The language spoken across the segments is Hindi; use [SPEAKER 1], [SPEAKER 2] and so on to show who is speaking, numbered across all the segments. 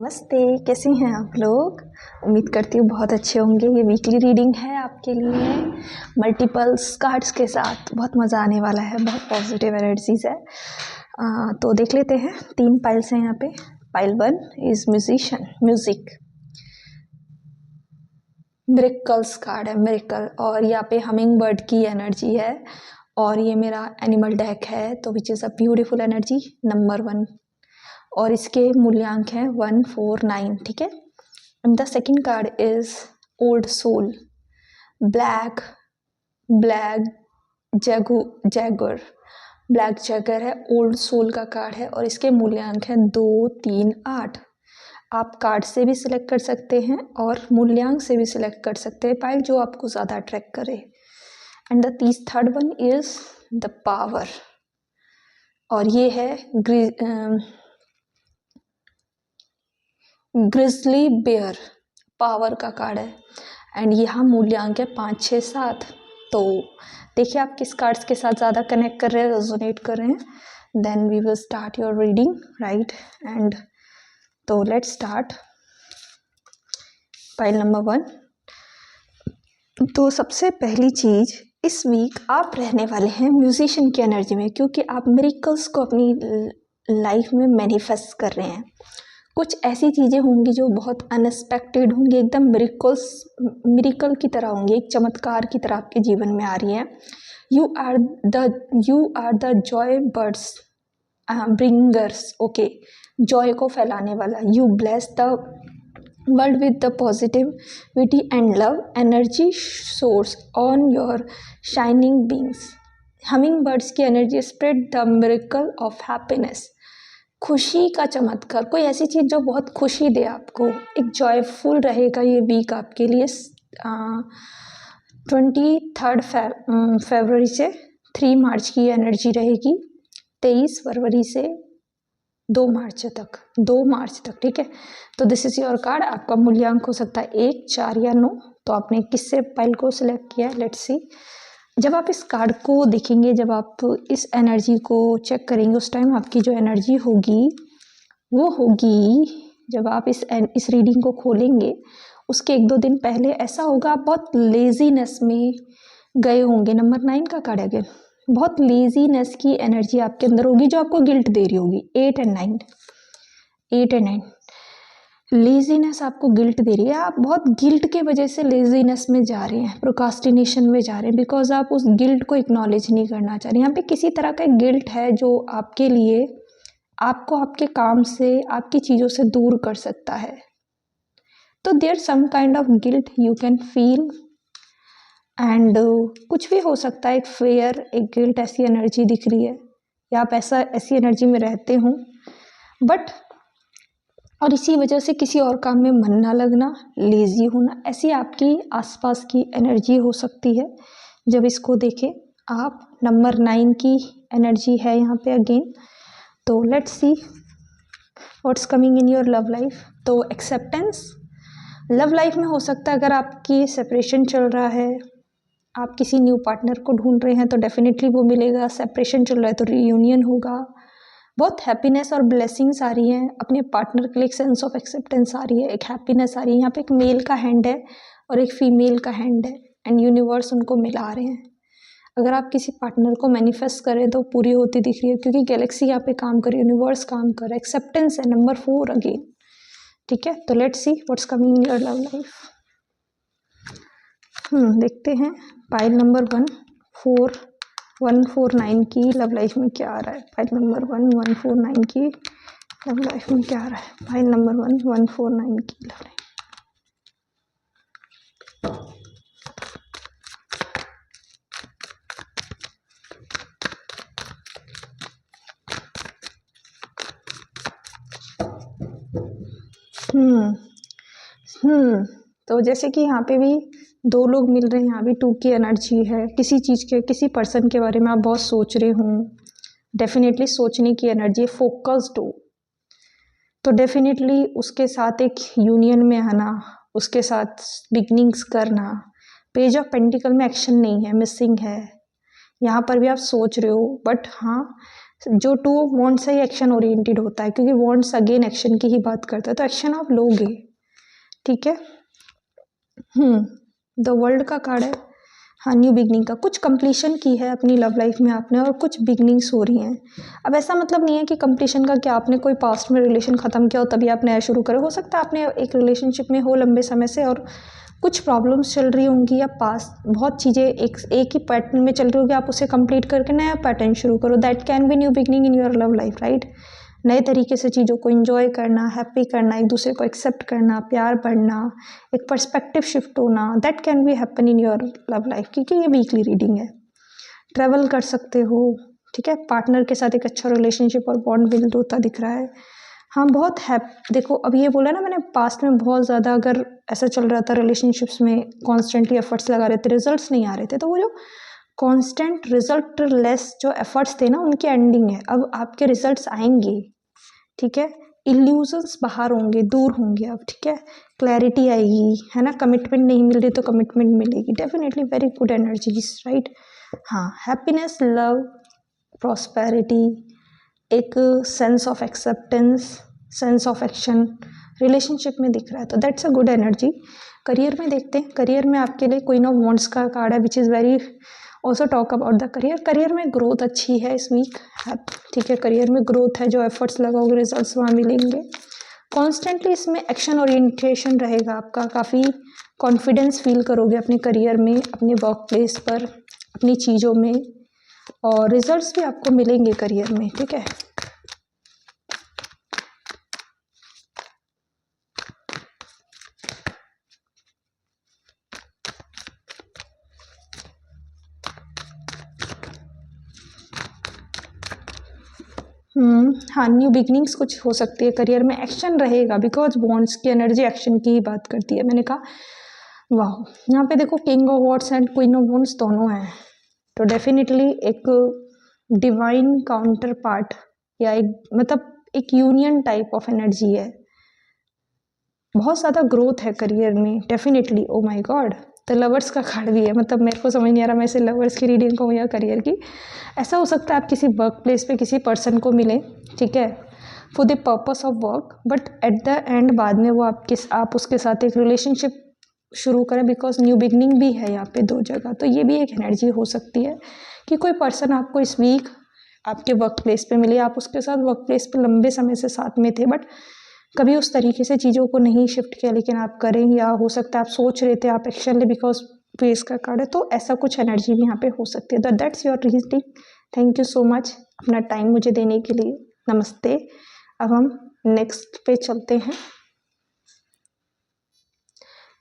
[SPEAKER 1] नमस्ते, कैसे हैं आप लोग। उम्मीद करती हूँ बहुत अच्छे होंगे। ये वीकली रीडिंग है आपके लिए मल्टीपल्स कार्ड्स के साथ। बहुत मज़ा आने वाला है, बहुत पॉजिटिव एनर्जीज है। तो देख लेते हैं। 3 पाइल्स हैं यहाँ पे। Pile 1 is musician, music. Miracles card है, मिरेकल। और यहाँ पे हमिंग बर्ड की एनर्जी है और ये मेरा एनिमल डेक है, तो which is a beautiful energy number 1। और इसके मूल्यांक हैं 1, 4, 9। ठीक है। And the second card is old soul, black jaguar. Black jaguar है, ओल्ड सोल का कार्ड है और इसके मूल्यांक हैं 2, 3, 8। आप कार्ड से भी सिलेक्ट कर सकते हैं और मूल्यांक से भी सिलेक्ट कर सकते हैं पाइल जो आपको ज़्यादा अट्रैक्ट करे। And the third one is the power और ये है ग्रिजली बेयर, पावर का कार्ड है। एंड यहाँ मूल्यांक है 5, 6, 7। तो देखिए आप किस कार्ड्स के साथ ज़्यादा कनेक्ट कर रहे हैं, रेजोनेट कर रहे हैं। Then we will start your reading, right. And तो लेट्स स्टार्ट पाइल नंबर 1। तो सबसे पहली चीज़, इस वीक आप रहने वाले हैं म्यूजिशियन की एनर्जी में, क्योंकि आप मिरेकल्स को अपनी लाइफ में मैनिफेस्ट कर रहे हैं। कुछ ऐसी चीज़ें होंगी जो बहुत अनएक्सपेक्टेड होंगी, एकदम मिरेकल की तरह होंगी, एक चमत्कार की तरह आपके जीवन में आ रही हैं। You are the joy birds bringers, okay, joy को फैलाने वाला। You bless the world with the positivity and love energy source on your shining beings. Humming birds की energy spread the miracle of happiness, खुशी का चमत्कार। कोई ऐसी चीज़ जो बहुत खुशी दे आपको, एक जॉयफुल रहेगा ये वीक आपके लिए। 23 फरवरी से 3 मार्च की एनर्जी रहेगी, 23 फरवरी से 2 मार्च तक, ठीक है। तो दिस इज योर कार्ड। आपका मूल्यांक हो सकता है 1, 4 या 9। तो आपने किससे पाइल को सिलेक्ट किया है, लेट्स सी। जब आप इस कार्ड को देखेंगे, जब आप इस एनर्जी को चेक करेंगे, उस टाइम आपकी जो एनर्जी होगी वो होगी, जब आप इस रीडिंग को खोलेंगे उसके 1-2 दिन पहले ऐसा होगा आप बहुत लेजीनेस में गए होंगे। नंबर 9 का कार्ड है अगेन। बहुत लेजीनेस की एनर्जी आपके अंदर होगी जो आपको गिल्ट दे रही होगी। 8 एंड 9 लेजीनेस आपको गिल्ट दे रही है। आप बहुत गिल्ट के वजह से लेजीनेस में जा रहे हैं, प्रोकास्टिनेशन में जा रहे हैं, बिकॉज आप उस गिल्ट को एक्नॉलेज नहीं करना चाह रहे। यहाँ पे किसी तरह का गिल्ट है जो आपके लिए आपको आपके काम से, आपकी चीज़ों से दूर कर सकता है। तो there some kind of guilt you can feel and कुछ भी हो सकता है, एक फेयर, एक गिल्ट, ऐसी एनर्जी दिख रही है या आप ऐसी एनर्जी में रहते हो। बट और इसी वजह से किसी और काम में मन ना लगना, लेजी होना, ऐसी आपकी आसपास की एनर्जी हो सकती है। जब इसको देखें आप, नंबर 9 की एनर्जी है यहाँ पे अगेन। तो let's see what's coming in your love life. तो एक्सेप्टेंस लव लाइफ में हो सकता है, अगर आपकी सेपरेशन चल रहा है, आप किसी न्यू पार्टनर को ढूंढ रहे हैं तो डेफिनेटली वो मिलेगा। सेपरेशन चल रहा है तो रीयूनियन होगा। बहुत हैप्पीनेस और ब्लेसिंग्स आ रही हैं अपने पार्टनर के लिए। एक सेंस ऑफ एक्सेप्टेंस आ रही है, एक हैप्पीनेस आ रही है। यहाँ पे एक मेल का हैंड है और एक फीमेल का हैंड है एंड यूनिवर्स उनको मिला रहे हैं। अगर आप किसी पार्टनर को मैनिफेस्ट करें तो पूरी होती दिख रही है, क्योंकि गैलेक्सी यहाँ पे काम कर, यूनिवर्स काम कर रहा है। एक्सेप्टेंस है नंबर 4 अगेन, ठीक है। तो let's see what's coming in your love life. देखते हैं पाइल नंबर 149 की लव लाइफ में क्या आ रहा है। पाइल नंबर 149 की लव लाइफ में क्या आ रहा है। पाइल नंबर 149 की लव लाइफ। तो जैसे कि यहाँ पे भी 2 लोग मिल रहे हैं, यहाँ भी 2 की एनर्जी है। किसी चीज़ के, किसी पर्सन के बारे में आप बहुत सोच रहे हो, डेफिनेटली सोचने की एनर्जी, फोकस्ड हो, तो डेफिनेटली उसके साथ एक यूनियन में आना, उसके साथ बिगनिंग्स करना। पेज ऑफ पेंटिकल में एक्शन नहीं है, मिसिंग है। यहाँ पर भी आप सोच रहे हो, बट हाँ जो टू ऑफ वॉन्ट्स है ये एक्शन ओरिएंटेड होता है, क्योंकि वॉन्ट्स अगेन एक्शन की ही बात करता है, तो एक्शन आप लोगे, ठीक है। द वर्ल्ड का कार्ड है, हाँ न्यू बिगनिंग का, कुछ कंप्लीशन की है अपनी लव लाइफ में आपने और कुछ बिगनिंग्स हो रही हैं। अब ऐसा मतलब नहीं है कि कंप्लीशन का क्या आपने कोई पास्ट में रिलेशन ख़त्म किया हो तभी आप नया शुरू करो, हो सकता है आपने एक रिलेशनशिप में हो लंबे समय से और कुछ प्रॉब्लम्स चल रही होंगी या पास्ट बहुत चीज़ें एक ही पैटर्न में चल रही होगी, आप उसे कंप्लीट करके नया पैटर्न शुरू करो, that can be new beginning in your love life, right. नए तरीके से चीज़ों को एंजॉय करना, हैप्पी करना, एक दूसरे को एक्सेप्ट करना, प्यार बढ़ना, एक पर्सपेक्टिव शिफ्ट होना, that can be happen in your love life, क्योंकि ये वीकली रीडिंग है। ट्रैवल कर सकते हो, ठीक है, पार्टनर के साथ एक अच्छा रिलेशनशिप और बॉन्ड बिल्ड होता दिख रहा है। हाँ बहुत देखो अब ये बोला ना मैंने, पास्ट में बहुत ज़्यादा अगर ऐसा चल रहा था रिलेशनशिप्स में कॉन्स्टेंटली एफर्ट्स लगा रहे थे, रिजल्ट्स नहीं आ रहे थे, तो वो जो कांस्टेंट रिजल्ट लेस जो एफर्ट्स थे ना उनकी एंडिंग है, अब आपके रिजल्ट्स आएंगे, ठीक है। इल्यूजन्स बाहर होंगे, दूर होंगे अब, ठीक है। क्लैरिटी आएगी, है ना, कमिटमेंट नहीं मिल रही तो कमिटमेंट मिलेगी, definitely very good energies, right. हाँ, हैप्पीनेस, लव, प्रॉस्पेरिटी, एक sense of acceptance, sense of action relationship में दिख रहा है, तो that's a good energy. Career में देखते हैं, करियर में आपके लिए क्वीन ऑफ वॉन्ड्स का कार्ड है which is very also talk about the career. Career में ग्रोथ अच्छी है इस वीक, ठीक है, करियर में ग्रोथ है, जो एफर्ट्स लगाओगे रिजल्ट्स वहाँ मिलेंगे। कॉन्स्टेंटली इसमें एक्शन ओरिएंटेशन रहेगा आपका, काफ़ी कॉन्फिडेंस फील करोगे अपने करियर में, अपने वर्क प्लेस पर, अपनी चीज़ों में, और रिजल्ट्स भी आपको मिलेंगे करियर में, ठीक है। हाँ न्यू बिगनिंग्स कुछ हो सकती है करियर में, एक्शन रहेगा बिकॉज बॉन्ड्स की एनर्जी एक्शन की ही बात करती है, मैंने कहा वाह। यहाँ पे देखो king of wands and queen of wands दोनों हैं, तो डेफिनेटली एक डिवाइन काउंटर पार्ट या एक मतलब एक यूनियन टाइप ऑफ एनर्जी है, बहुत ज़्यादा ग्रोथ है करियर में डेफिनेटली। ओ माय गॉड, तो लवर्स का कार्ड भी है, मतलब मेरे को समझ नहीं आ रहा मैं इसे लवर्स की रीडिंग कहूँ या करियर की। ऐसा हो सकता है आप किसी वर्क प्लेस पे किसी पर्सन को मिले, ठीक है, for the purpose of work, but at the end बाद में वो आप उसके साथ एक रिलेशनशिप शुरू करें, बिकॉज न्यू बिगनिंग भी है यहाँ पे 2 जगह, तो ये भी एक एनर्जी हो सकती है कि कोई पर्सन आपको इस वीक आपके वर्क प्लेस पे मिले, आप उसके साथ वर्क प्लेस पे लंबे समय से साथ में थे बट कभी उस तरीके से चीज़ों को नहीं शिफ्ट किया, लेकिन आप करें, या हो सकता है आप सोच रहे थे आप एक्शन ले बिकॉज फेस का कार्ड है, तो ऐसा कुछ एनर्जी भी यहाँ पे हो सकती है। That's your reading, thank you so much अपना टाइम मुझे देने के लिए, नमस्ते। अब हम नेक्स्ट पे चलते हैं।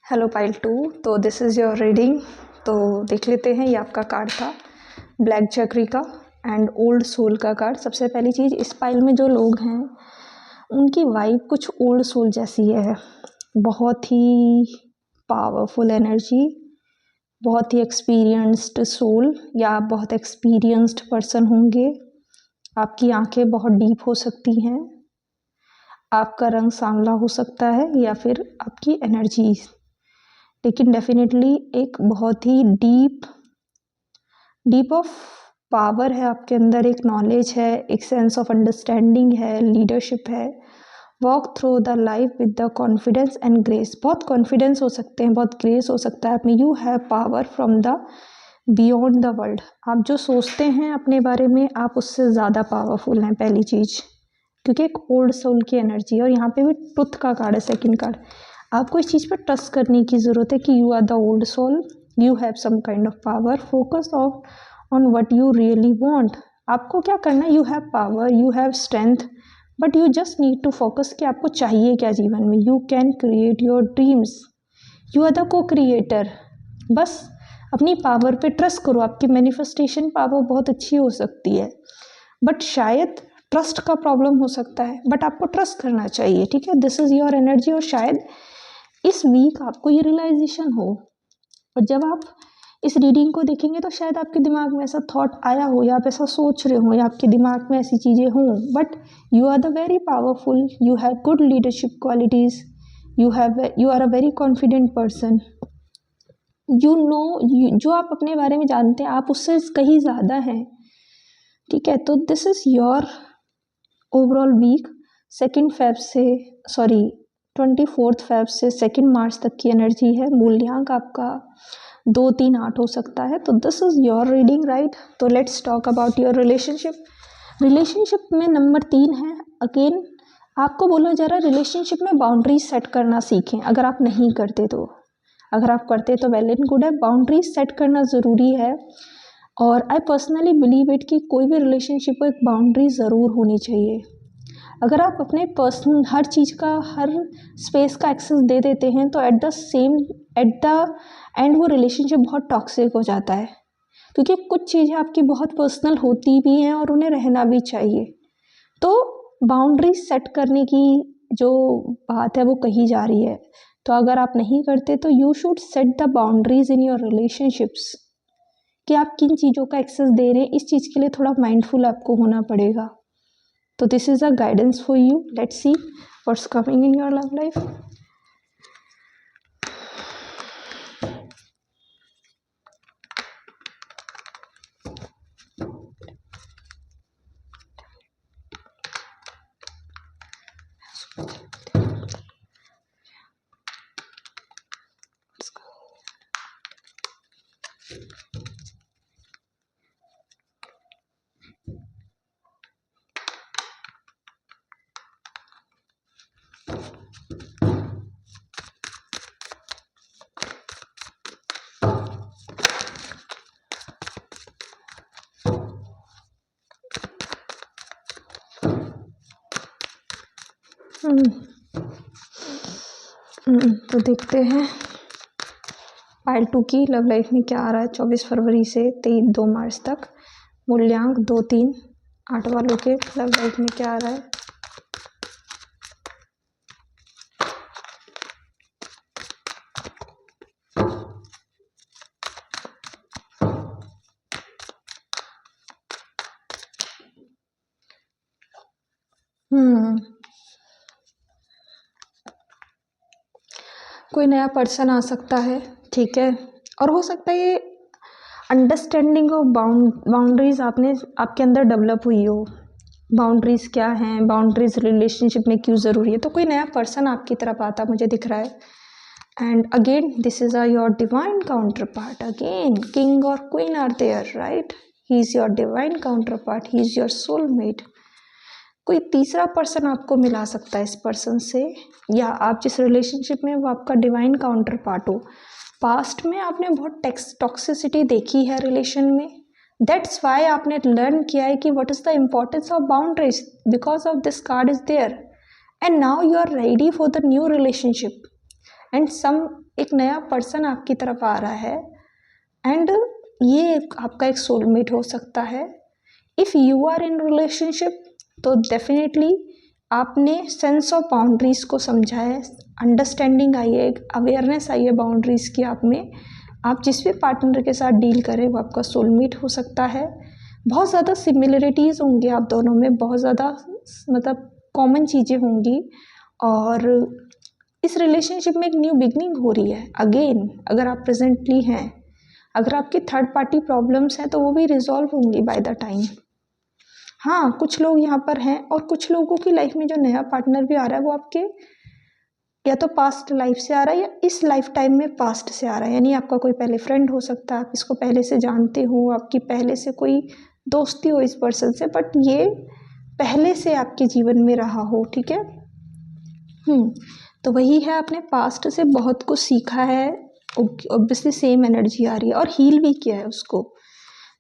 [SPEAKER 1] हेलो पाइल 2, तो दिस इज़ योर रीडिंग, तो देख लेते हैं। ये आपका कार्ड था ब्लैक चक्री का एंड ओल्ड सोल का कार्ड। सबसे पहली चीज़, इस पाइल में जो लोग हैं उनकी वाइब कुछ ओल्ड सोल जैसी है, बहुत ही पावरफुल एनर्जी, बहुत ही एक्सपीरियंस्ड सोल, या आप बहुत एक्सपीरियंस्ड पर्सन होंगे, आपकी आंखें बहुत डीप हो सकती हैं, आपका रंग सांवला हो सकता है, या फिर आपकी एनर्जी, लेकिन डेफिनेटली एक बहुत ही डीप ऑफ पावर है आपके अंदर, एक नॉलेज है, एक सेंस ऑफ अंडरस्टैंडिंग है, लीडरशिप है। Walk through the life with the confidence and grace, बहुत कॉन्फिडेंस हो सकते हैं, बहुत ग्रेस हो सकता है आप में। You have power from the beyond the world, आप जो सोचते हैं अपने बारे में आप उससे ज़्यादा पावरफुल हैं, पहली चीज़, क्योंकि एक ओल्ड सोल की एनर्जी है। और यहाँ पे भी ट्रुथ का कार्ड है, सेकंड कार्ड। आपको इस चीज़ पर ट्रस्ट करने की ज़रूरत है कि you are the old soul, you have some kind of power, focus on what you really want. आपको क्या करना है, you have power, you have strength, but you just need to focus कि आपको चाहिए क्या जीवन में। You can create your dreams, you are the co creator. बस अपनी पावर पे ट्रस्ट करो, आपकी मैनिफेस्टेशन पावर बहुत अच्छी हो सकती है, बट शायद ट्रस्ट का प्रॉब्लम हो सकता है, बट आपको ट्रस्ट करना चाहिए, ठीक है। दिस इज़ योर एनर्जी, और शायद इस वीक आपको ये रियलाइजेशन हो, और जब आप इस रीडिंग को देखेंगे तो शायद आपके दिमाग में ऐसा थॉट आया हो, या आप ऐसा सोच रहे हो, या आपके दिमाग में ऐसी चीज़ें हों, but you are the very powerful, you have good leadership qualities, you are a very confident person, you know, जो आप अपने बारे में जानते हैं आप उससे कहीं ज़्यादा हैं, ठीक है। तो this is your overall week 24 Feb से 2 मार्च तक की एनर्जी है। मूल्यांक आपका 2, 3, 8 हो सकता है। तो this is your reading, right. तो let's talk about your relationship में नंबर 3 है। अगेन आपको बोला जा रहा है रिलेशनशिप में बाउंड्रीज सेट करना सीखें। अगर आप नहीं करते तो, अगर आप करते तो वेल एंड गुड है। बाउंड्रीज सेट करना ज़रूरी है। और आई पर्सनली बिलीव इट कि कोई भी रिलेशनशिप को एक बाउंड्री ज़रूर होनी चाहिए। अगर आप अपने पर्सनल हर चीज़ का, हर स्पेस का एक्सेस दे देते हैं तो एट द एंड वो रिलेशनशिप बहुत टॉक्सिक हो जाता है, क्योंकि कुछ चीज़ें आपकी बहुत पर्सनल होती भी हैं और उन्हें रहना भी चाहिए। तो बाउंड्री सेट करने की जो बात है वो कही जा रही है। तो अगर आप नहीं करते तो you should set the boundaries in your relationships, कि आप किन चीज़ों का एक्सेस दे रहे हैं। इस चीज़ के लिए थोड़ा माइंडफुल आपको होना पड़ेगा। तो this is a guidance for you. Let's see what's coming in your love life. तो देखते हैं पाइल 2 की लव लाइफ में क्या आ रहा है 24 फरवरी से 2 मार्च तक। मूल्यांक 2, 3, 8 वालों के लव लाइफ में क्या आ रहा है। कोई नया पर्सन आ सकता है, ठीक है। और हो सकता है ये अंडरस्टैंडिंग ऑफ बाउंड्रीज आपके अंदर डेवलप हुई हो। बाउंड्रीज क्या हैं, बाउंड्रीज रिलेशनशिप में क्यों ज़रूरी है। तो कोई नया पर्सन आपकी तरफ आता मुझे दिख रहा है। And again this is your divine counterpart. Again king और queen are there, right. He is your divine counterpart, he is your soulmate. कोई तीसरा पर्सन आपको मिला सकता है इस पर्सन से, या आप जिस रिलेशनशिप में वो आपका डिवाइन काउंटर पार्ट हो। पास्ट में आपने बहुत टॉक्सिसिटी देखी है रिलेशन में, दैट्स वाई आपने लर्न किया है कि what is the importance of boundaries, because of this card is there. And now you are ready for the new relationship. एंड एक नया पर्सन आपकी तरफ आ रहा है। एंड ये आपका एक सोलमेट हो सकता है। If you are in relationship तो डेफिनेटली आपने सेंस ऑफ बाउंड्रीज को समझा है, अंडरस्टैंडिंग आई है, अवेयरनेस आई है बाउंड्रीज की आप में। आप जिस भी पार्टनर के साथ डील करें वो आपका सोलमेट हो सकता है। बहुत ज़्यादा सिमिलरिटीज़ होंगी आप दोनों में, बहुत ज़्यादा मतलब कॉमन चीज़ें होंगी। और इस रिलेशनशिप में एक न्यू बिगनिंग हो रही है। अगेन अगर आप प्रेजेंटली हैं, अगर आपकी थर्ड पार्टी प्रॉब्लम्स हैं तो वो भी रिजॉल्व होंगी बाय द टाइम। हाँ, कुछ लोग यहाँ पर हैं और कुछ लोगों की लाइफ में जो नया पार्टनर भी आ रहा है वो आपके या तो पास्ट लाइफ से आ रहा है या इस लाइफ टाइम में पास्ट से आ रहा है। यानी आपका कोई पहले फ्रेंड हो सकता है, आप इसको पहले से जानते हो, आपकी पहले से कोई दोस्ती हो इस पर्सन से, बट ये पहले से आपके जीवन में रहा हो, ठीक है। तो वही है, आपने पास्ट से बहुत कुछ सीखा है, ऑब्वियसली सेम एनर्जी आ रही है और हील भी किया है उसको।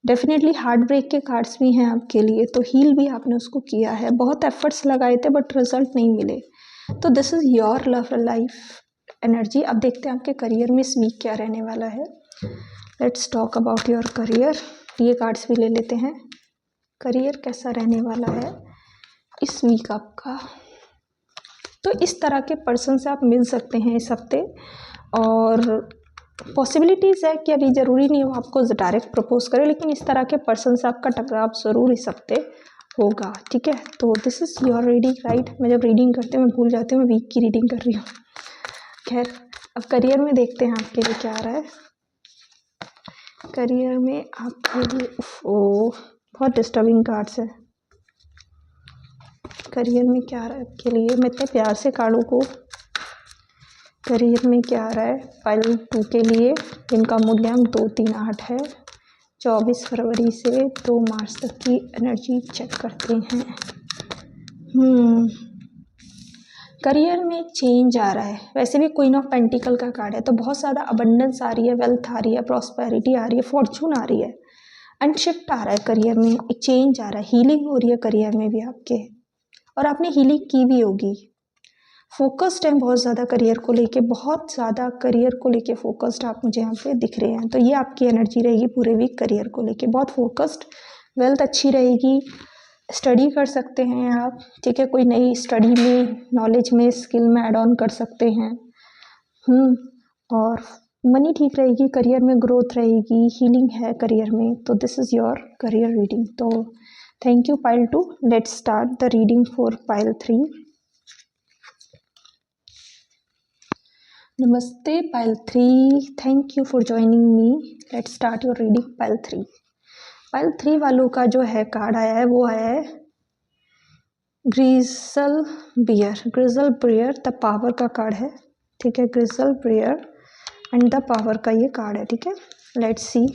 [SPEAKER 1] डेफिनेटली हार्ट ब्रेक के कार्ड्स भी हैं आपके लिए, तो हील भी आपने उसको किया है, बहुत एफर्ट्स लगाए थे बट रिजल्ट नहीं मिले। तो this is your love life energy. अब देखते हैं आपके करियर में इस वीक क्या रहने वाला है। Let's talk about your career. ये कार्ड्स भी ले लेते हैं, करियर कैसा रहने वाला है इस वीक आपका। तो इस तरह के पर्सन से आप मिल सकते हैं इस हफ्ते, और पॉसिबिलिटीज़ है कि अभी ज़रूरी नहीं हो आपको डायरेक्ट प्रपोज करें, लेकिन इस तरह के पर्सन से आपका टकराव ज़रूर इस हफ्ते होगा, ठीक है। तो this is your reading, right. मैं जब रीडिंग करती हूँ मैं भूल जाती हूँ मैं वीक की रीडिंग कर रही हूँ। खैर, अब करियर में देखते हैं आपके लिए क्या आ रहा है। करियर में आपके लिए बहुत बहुत डिस्टर्बिंग कार्ड्स है। करियर में क्या आ रहा है आपके लिए? मैं इतने प्यार से कार्डों को, करियर में क्या आ रहा है पाइल 2 के लिए, जिनका मूल्यांक 2, 3, 8 है। 24 फरवरी से 2 मार्च तक की एनर्जी चेक करते हैं। करियर में चेंज आ रहा है। वैसे भी क्वीन ऑफ पेंटिकल का कार्ड है, तो बहुत ज़्यादा अबंडेंस आ रही है, वेल्थ आ रही है, प्रॉस्पेरिटी आ रही है, फॉर्चून आ रही है, एंड शिफ्ट आ रहा है करियर में, एक चेंज आ रहा है, हीलिंग हो रही है करियर में भी आपके, और आपने हीलिंग की भी होगी। फोकस्ड है बहुत ज़्यादा करियर को लेके, बहुत ज़्यादा करियर को लेके फोकस्ड आप मुझे यहाँ पे दिख रहे हैं। तो ये आपकी एनर्जी रहेगी पूरे वीक करियर को लेके, बहुत फोकस्ड। वेल्थ अच्छी रहेगी, स्टडी कर सकते हैं आप, ठीक है, कोई नई स्टडी में, नॉलेज में, स्किल में ऐड ऑन कर सकते हैं। और मनी ठीक रहेगी, करियर में ग्रोथ रहेगी, हीलिंग है करियर में। तो this is your career reading. तो thank you pile 2। Let's start the reading for pile 3। नमस्ते pile 3, thank you for joining me. Let's start your reading pile 3। Pile 3 वालों का जो है कार्ड आया है वो आया है grizzly bear. Grizzly bear the power का कार्ड है, ठीक है, grizzly bear and the power का ये कार्ड है, ठीक है। लेट्स सी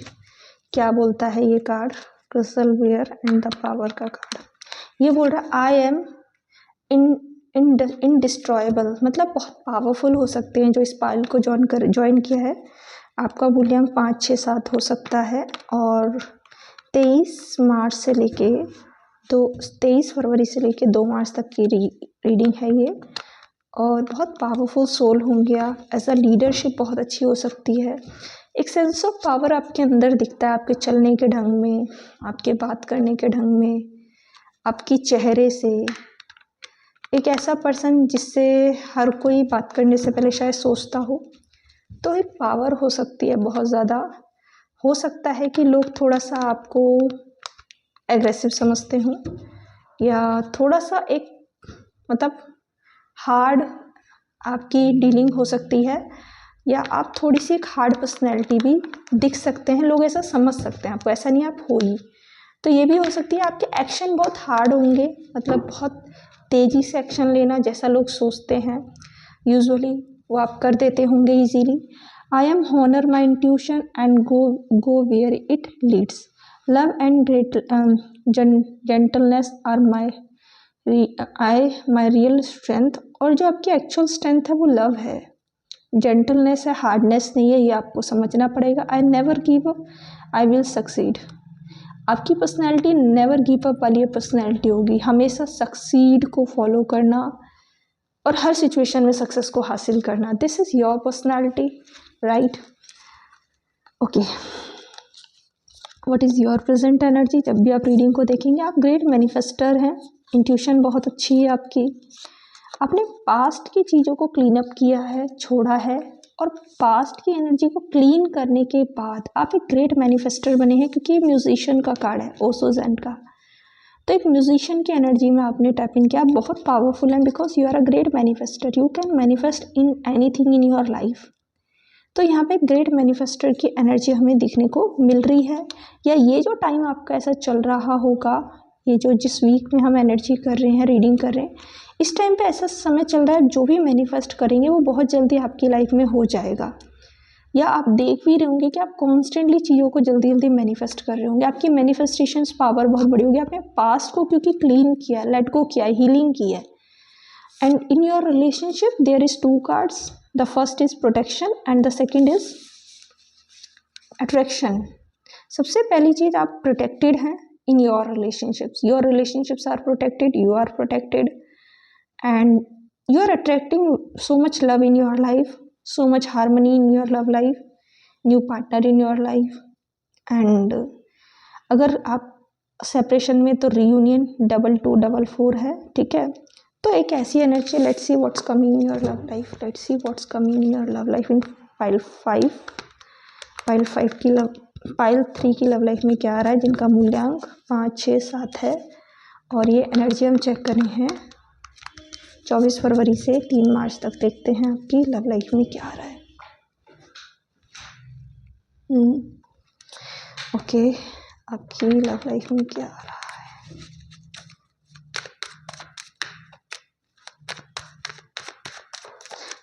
[SPEAKER 1] क्या बोलता है ये card, grizzly bear and the power का कार्ड। ये बोल रहा है आई एम इनडिस्ट्रॉयबल, मतलब बहुत पावरफुल हो सकते हैं जो इस पाइल को ज्वाइन किया है। आपका मूल्यांक 5, 6, 7 हो सकता है, और 23 मार्च से लेके 23 फरवरी से लेके 2 मार्च तक की रीडिंग है ये। और बहुत पावरफुल सोल होंगे आप, एज अ लीडरशिप बहुत अच्छी हो सकती है। एक सेंस ऑफ पावर आपके अंदर दिखता है, आपके चलने के ढंग में, आपके बात करने के ढंग में, आपकी चेहरे से। एक ऐसा पर्सन जिससे हर कोई बात करने से पहले शायद सोचता हो, तो एक पावर हो सकती है बहुत ज़्यादा। हो सकता है कि लोग थोड़ा सा आपको एग्रेसिव समझते हों, या थोड़ा सा एक मतलब हार्ड आपकी डीलिंग हो सकती है, या आप थोड़ी सी एक हार्ड पर्सनैलिटी भी दिख सकते हैं, लोग ऐसा समझ सकते हैं आपको, ऐसा नहीं आप हो ही। तो ये भी हो सकती है आपके एक्शन बहुत हार्ड होंगे, मतलब बहुत तेज़ी से एक्शन लेना, जैसा लोग सोचते हैं यूजुअली वो आप कर देते होंगे easily. I am honour my intuition and go where it leads. Love and great gentleness are my real strength. और जो आपकी एक्चुअल स्ट्रेंथ है वो लव है, जेंटलनेस है, हार्डनेस नहीं है, ये आपको समझना पड़ेगा। I never give up, I will succeed. आपकी पर्सनैलिटी नेवर गिव अप वाली पर्सनैलिटी होगी, हमेशा सक्सीड को फॉलो करना और हर सिचुएशन में सक्सेस को हासिल करना। This is your personality, right? Okay, what is your present energy? जब भी आप रीडिंग को देखेंगे, आप ग्रेट मैनिफेस्टर हैं, इंट्यूशन बहुत अच्छी है आपकी, आपने पास्ट की चीज़ों को क्लीन अप किया है, छोड़ा है, और पास्ट की एनर्जी को क्लीन करने के बाद आप एक ग्रेट मैनिफेस्टर बने हैं, क्योंकि ये म्यूजिशियन का कार्ड है, ओसो ज़ेन का। तो एक म्यूजिशियन की एनर्जी में आपने टैप इन किया, आप बहुत पावरफुल हैं, because you are a great manifester, you can manifest in anything in your life. तो यहाँ पे ग्रेट मैनिफेस्टर की एनर्जी हमें दिखने को मिल रही है, या ये जो टाइम आपका ऐसा चल रहा होगा, ये जो जिस वीक में हम एनर्जी कर रहे हैं, रीडिंग कर रहे हैं, इस टाइम पे ऐसा समय चल रहा है, जो भी मैनिफेस्ट करेंगे वो बहुत जल्दी आपकी लाइफ में हो जाएगा। या आप देख भी रहे होंगे कि आप कॉन्स्टेंटली चीज़ों को जल्दी जल्दी मैनिफेस्ट कर रहे होंगे, आपकी मैनिफेस्टेशंस पावर बहुत बड़ी होगी। आपने पास्ट को क्योंकि क्लीन किया, लेट गो किया, हीलिंग की है। And in your relationship there is 2 cards, the first is protection and the second is attraction. सबसे पहली चीज़, आप प्रोटेक्टेड हैं in your relationships are protected, you are protected, and you are attracting so much love in your life, so much harmony in your love life, new partner in your life, and अगर आप सेपरेशन में तो रियूनियन 2244 है, ठीक है। तो एक ऐसी energy, let's see what's coming in your love life, let's see what's coming in your love life in pile 5 की लव, पाइल 3 की लव लाइफ में क्या आ रहा है, जिनका मूल्यांक 5, 6, 7 है। और ये एनर्जी हम चेक कर रहे हैं 24 फरवरी से 3 मार्च तक। देखते हैं आपकी लव लाइफ में क्या आ रहा है। ओके, आपकी लव लाइफ में क्या आ रहा है।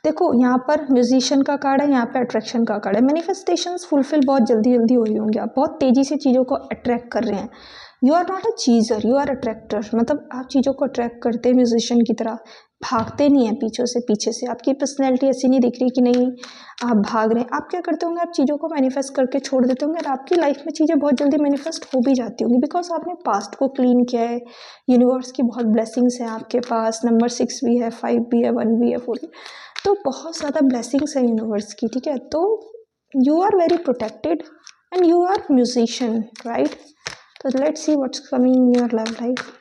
[SPEAKER 1] देखो यहाँ पर म्यूजिशियन का कार्ड है, यहाँ पे अट्रैक्शन का कार्ड है। मैनिफेस्टेशंस फुलफिल बहुत जल्दी जल्दी हो रही होंगी, आप बहुत तेज़ी से चीज़ों को अट्रैक्ट कर रहे हैं। You are not a chaser, you are attractor, मतलब आप चीज़ों को अट्रैक्ट करते हैं म्यूजिशियन की तरह, भागते नहीं हैं पीछे से। आपकी पर्सनैलिटी ऐसी नहीं दिख रही कि नहीं आप भाग रहे हैं। आप क्या करते होंगे, आप चीज़ों को मैनिफेस्ट करके छोड़ देते होंगे और आपकी लाइफ में चीज़ें बहुत जल्दी मैनिफेस्ट हो भी जाती होंगी, बिकॉज आपने पास्ट को क्लीन किया है। यूनिवर्स की बहुत ब्लेसिंग्स हैं आपके पास, नंबर 6 भी है, 5 भी है, 1 भी है, 4 भी, तो बहुत ज़्यादा ब्लेसिंग्स है यूनिवर्स की, ठीक है। तो you are very protected and you are musician, right. तो let's see what's coming in your love life.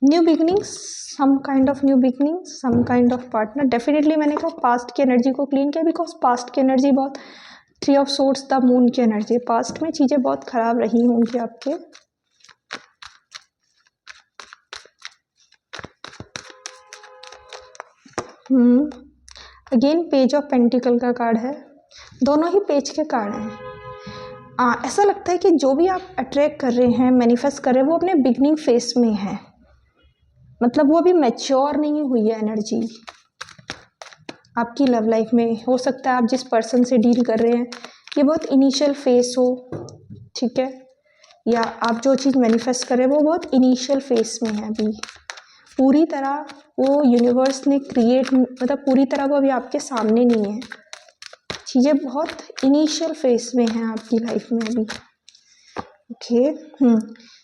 [SPEAKER 1] New beginnings, some kind of new beginnings, some kind of partner. Definitely मैंने कहा पास्ट की एनर्जी को क्लीन किया, बिकॉज पास्ट की एनर्जी बहुत 3 ऑफ सोर्ड्स, द मून की एनर्जी। पास्ट में चीज़ें बहुत खराब रही होंगी आपके। अगेन पेज ऑफ पेंटिकल का कार्ड है, दोनों ही पेज के कार्ड हैं। ऐसा लगता है कि जो भी आप अट्रैक्ट कर रहे हैं, मैनिफेस्ट कर रहे हैं, वो अपने बिगनिंग फेस में है, मतलब वो अभी मैच्योर नहीं हुई है एनर्जी आपकी लव लाइफ में। हो सकता है आप जिस पर्सन से डील कर रहे हैं ये बहुत इनिशियल फेस हो, ठीक है, या आप जो चीज़ मैनिफेस्ट कर रहे हैं वो बहुत इनिशियल फेस में है अभी। पूरी तरह वो यूनिवर्स ने क्रिएट, मतलब पूरी तरह वो अभी आपके सामने नहीं है, चीज़ें बहुत इनिशियल फेस में हैं आपकी लाइफ में अभी। Okay,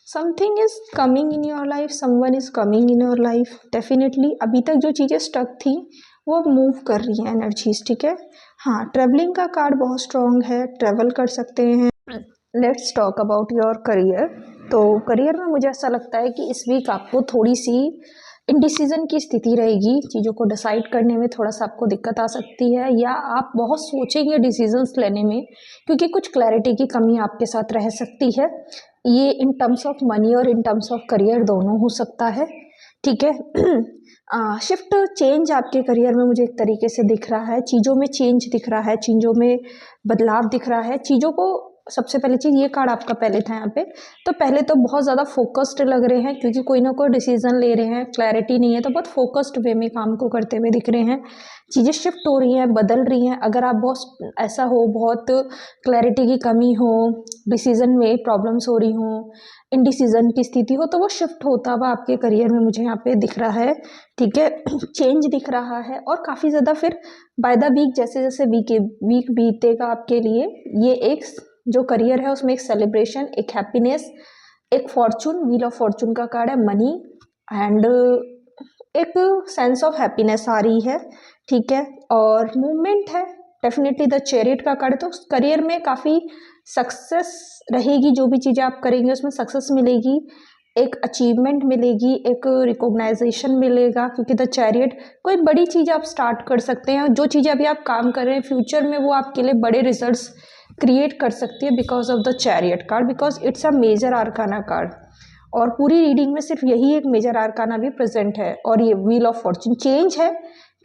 [SPEAKER 1] something is coming in your life, someone is coming in your life. Definitely अभी तक जो चीज़ें स्टक थी वो अब मूव कर रही हैं एनर्जीज, ठीक है। हाँ, ट्रेवलिंग का कार्ड बहुत स्ट्रॉन्ग है, ट्रेवल कर सकते हैं। Let's talk about your career. तो करियर में मुझे ऐसा लगता है कि इस वीक आपको थोड़ी सी इंडिसीजन की स्थिति रहेगी, चीज़ों को डिसाइड करने में थोड़ा सा आपको दिक्कत आ सकती है, या आप बहुत सोचेंगे डिसीजंस लेने में, क्योंकि कुछ क्लैरिटी की कमी आपके साथ रह सकती है। ये इन टर्म्स ऑफ मनी और इन टर्म्स ऑफ करियर दोनों हो सकता है, ठीक है। शिफ्ट चेंज आपके करियर में मुझे एक तरीके से दिख रहा है, चीज़ों में चेंज दिख रहा है, चीज़ों में बदलाव दिख रहा है। चीज़ों को सबसे पहले चीज़, ये कार्ड आपका पहले था यहाँ पे, तो पहले तो बहुत ज़्यादा फोकस्ड लग रहे हैं, क्योंकि कोई ना कोई डिसीजन ले रहे हैं, क्लैरिटी नहीं है, तो बहुत फोकस्ड वे में काम को करते हुए दिख रहे हैं। चीज़ें शिफ्ट हो रही हैं, बदल रही हैं। अगर आप बहुत ऐसा हो, बहुत क्लैरिटी की कमी हो, डिसीजन में प्रॉब्लम्स हो रही हों, इनडिसीजन की स्थिति हो, तो वो शिफ्ट होता हुआ आपके करियर में मुझे यहाँ पे दिख रहा है, ठीक है। चेंज दिख रहा है, और काफ़ी ज़्यादा फिर बाय द वीक, जैसे जैसे वीक बीतेगा आपके लिए, ये एक जो करियर है उसमें एक सेलिब्रेशन, एक हैप्पीनेस, एक फॉर्चून, व्हील ऑफ फॉर्चून का कार्ड है, मनी एंड एक सेंस ऑफ हैप्पीनेस आ रही है, ठीक है, और मूवमेंट है। डेफिनेटली द चैरियट का कार्ड है, तो करियर में काफ़ी सक्सेस रहेगी, जो भी चीज़ें आप करेंगे उसमें सक्सेस मिलेगी, एक अचीवमेंट मिलेगी, एक रिकॉग्नाइजेशन मिलेगा, क्योंकि द चैरियट कोई बड़ी चीज़ आप स्टार्ट कर सकते हैं, जो चीज़ें अभी आप काम कर रहे हैं फ्यूचर में वो आपके लिए बड़े रिजल्ट्स क्रिएट कर सकती है because of the chariot card, because it's a major arcana card, और पूरी रीडिंग में सिर्फ यही एक मेजर आर्काना भी प्रेजेंट है, और ये व्हील ऑफ फॉर्चून चेंज है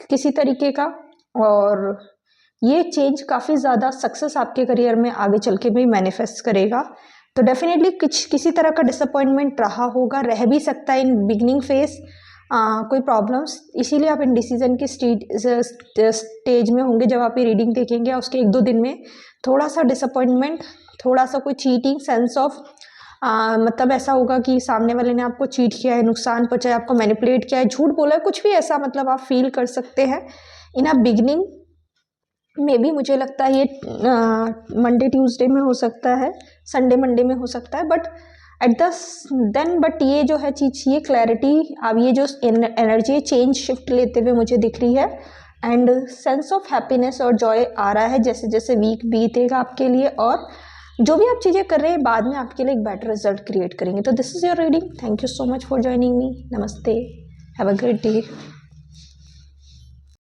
[SPEAKER 1] किसी तरीके का, और ये चेंज काफ़ी ज़्यादा सक्सेस आपके करियर में आगे चल के भी मैनिफेस्ट करेगा। तो डेफिनेटली किसी तरह का डिसअपॉइंटमेंट रहा होगा, रह भी सकता है इन बिगनिंग फेज, कोई प्रॉब्लम्स, इसीलिए आप इंडिसीजन की स्टेज में होंगे जब आप ये रीडिंग देखेंगे। उसके 1-2 दिन में थोड़ा सा डिसअपॉइंटमेंट, थोड़ा सा कोई चीटिंग, सेंस ऑफ मतलब ऐसा होगा कि सामने वाले ने आपको चीट किया है, नुकसान पहुंचाया, आपको मैनिपुलेट किया है, झूठ बोला है, कुछ भी ऐसा मतलब आप फील कर सकते हैं इन अ बिगनिंग में भी। मुझे लगता है ये मंडे ट्यूसडे में हो सकता है, संडे मंडे में हो सकता है, but at the then but ये जो है चीज़, ये क्लैरिटी, अब ये जो एनर्जी चेंज शिफ्ट लेते हुए मुझे दिख रही है, एंड सेंस ऑफ हैप्पीनेस और जॉय आ रहा है जैसे जैसे वीक बीतेगा आपके लिए, और जो भी आप चीज़ें कर रहे हैं बाद में आपके लिए एक बेटर रिजल्ट क्रिएट करेंगे। तो this is your reading, thank you so much for joining मी, नमस्ते, हैव अ ग्रेट डे।